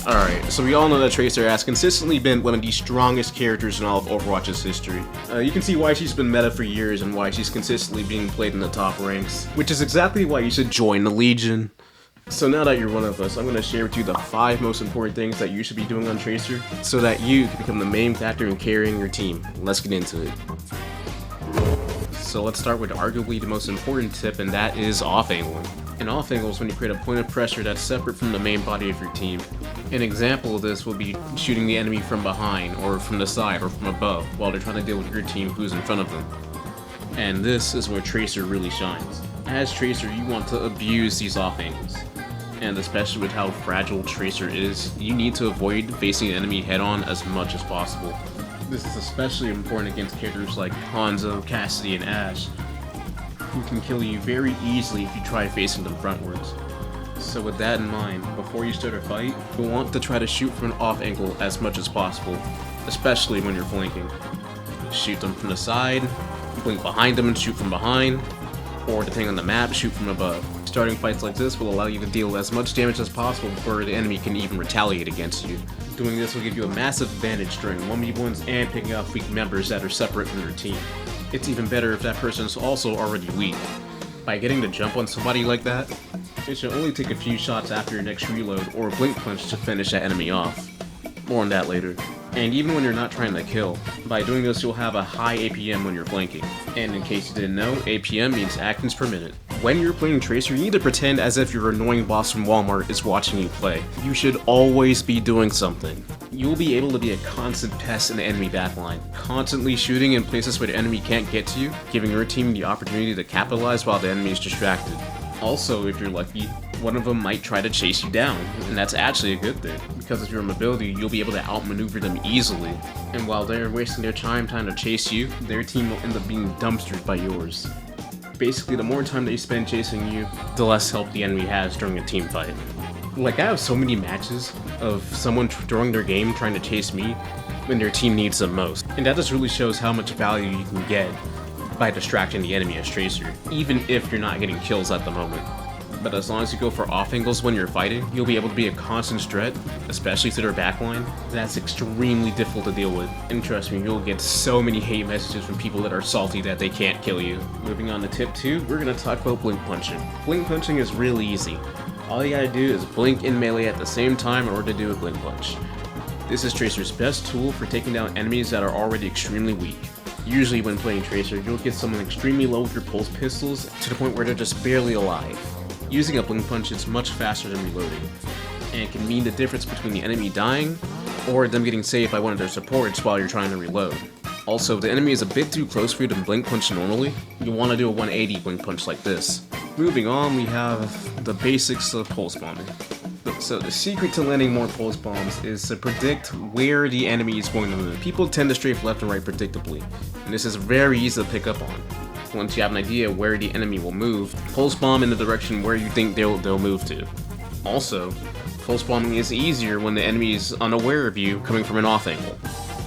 Alright, so we all know that Tracer has consistently been one of the strongest characters in all of Overwatch's history. You can see why she's been meta for years and why she's consistently being played in the top ranks, which is exactly why you should join the Legion. So now that you're one of us, I'm going to share with you the 5 most important things that you should be doing on Tracer so that you can become the main factor in carrying your team. Let's get into it. So let's start with arguably the most important tip, and that is off-angling. An off-angle is when you create a point of pressure that's separate from the main body of your team. An example of this will be shooting the enemy from behind, or from the side, or from above, while they're trying to deal with your team who's in front of them. And this is where Tracer really shines. As Tracer, you want to abuse these off-angles. And especially with how fragile Tracer is, you need to avoid facing the enemy head-on as much as possible. This is especially important against characters like Hanzo, Cassidy, and Ashe, who can kill you very easily if you try facing them frontwards. So with that in mind, before you start a fight, you'll want to try to shoot from an off angle as much as possible, especially when you're flanking. Shoot them from the side, blink behind them and shoot from behind, or depending on the map, shoot from above. Starting fights like this will allow you to deal as much damage as possible before the enemy can even retaliate against you. Doing this will give you a massive advantage during 1v1s and picking off weak members that are separate from your team. It's even better if that person is also already weak. By getting the jump on somebody like that, it should only take a few shots after your next reload or blink punch to finish that enemy off. More on that later. And even when you're not trying to kill, by doing this you'll have a high APM when you're flanking. And in case you didn't know, APM means actions per minute. When you're playing Tracer, you need to pretend as if your annoying boss from Walmart is watching you play. You should always be doing something. You'll be able to be a constant pest in the enemy backline, constantly shooting in places where the enemy can't get to you, giving your team the opportunity to capitalize while the enemy is distracted. Also, if you're lucky, one of them might try to chase you down, and that's actually a good thing, because of your mobility, you'll be able to outmaneuver them easily, and while they're wasting their time trying to chase you, their team will end up being dumpstered by yours. Basically, the more time they spend chasing you, the less help the enemy has during a team fight. Like, I have so many matches of someone throwing their game trying to chase me when their team needs them most, and that just really shows how much value you can get by distracting the enemy as Tracer, even if you're not getting kills at the moment. But as long as you go for off angles when you're fighting, you'll be able to be a constant threat, especially to their backline. That's extremely difficult to deal with, and trust me, you'll get so many hate messages from people that are salty that they can't kill you. Moving on to tip 2, we're going to talk about blink punching. Blink punching is really easy. All you gotta do is blink and melee at the same time in order to do a blink punch. This is Tracer's best tool for taking down enemies that are already extremely weak. Usually when playing Tracer, you'll get someone extremely low with your pulse pistols to the point where they're just barely alive. Using a blink punch is much faster than reloading, and it can mean the difference between the enemy dying or them getting saved by one of their supports while you're trying to reload. Also, if the enemy is a bit too close for you to blink punch normally, you'll want to do a 180 blink punch like this. Moving on, we have the basics of pulse bombing. So the secret to landing more pulse bombs is to predict where the enemy is going to move. People tend to strafe left and right predictably, and this is very easy to pick up on. Once you have an idea where the enemy will move, pulse bomb in the direction where you think they'll move to. Also, pulse bombing is easier when the enemy is unaware of you coming from an off angle,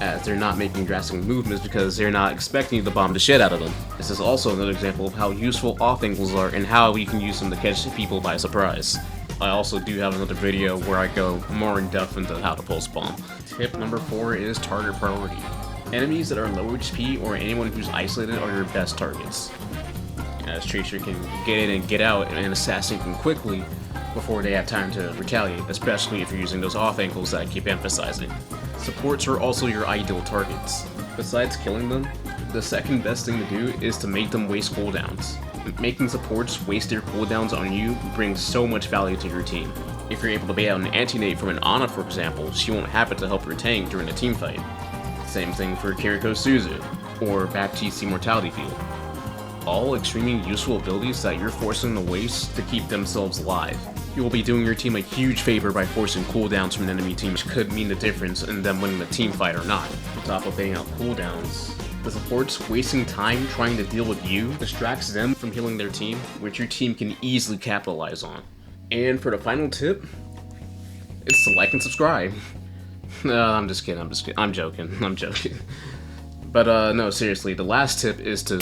as they're not making drastic movements because they're not expecting you to bomb the shit out of them. This is also another example of how useful off angles are and how you can use them to catch people by surprise. I also do have another video where I go more in depth into how to pulse bomb. Tip number 4 is target priority. Enemies that are low HP or anyone who's isolated are your best targets, as Tracer can get in and get out and assassinate them quickly before they have time to retaliate, especially if you're using those off angles that I keep emphasizing. Supports are also your ideal targets. Besides killing them, the second best thing to do is to make them waste cooldowns. Making supports waste their cooldowns on you brings so much value to your team. If you're able to bait out an anti-nade from an Ana, for example, she won't have it to help her tank during a team fight. Same thing for Kiriko Suzu, or Baptiste Mortality Field. All extremely useful abilities that you're forcing them to waste to keep themselves alive. You will be doing your team a huge favor by forcing cooldowns from an enemy team, which could mean the difference in them winning the team fight or not. On top of baiting out cooldowns, the supports wasting time trying to deal with you distracts them from healing their team, which your team can easily capitalize on. And for the final tip, it's to like and subscribe. No, I'm just kidding, I'm joking. But no, seriously, the last tip is to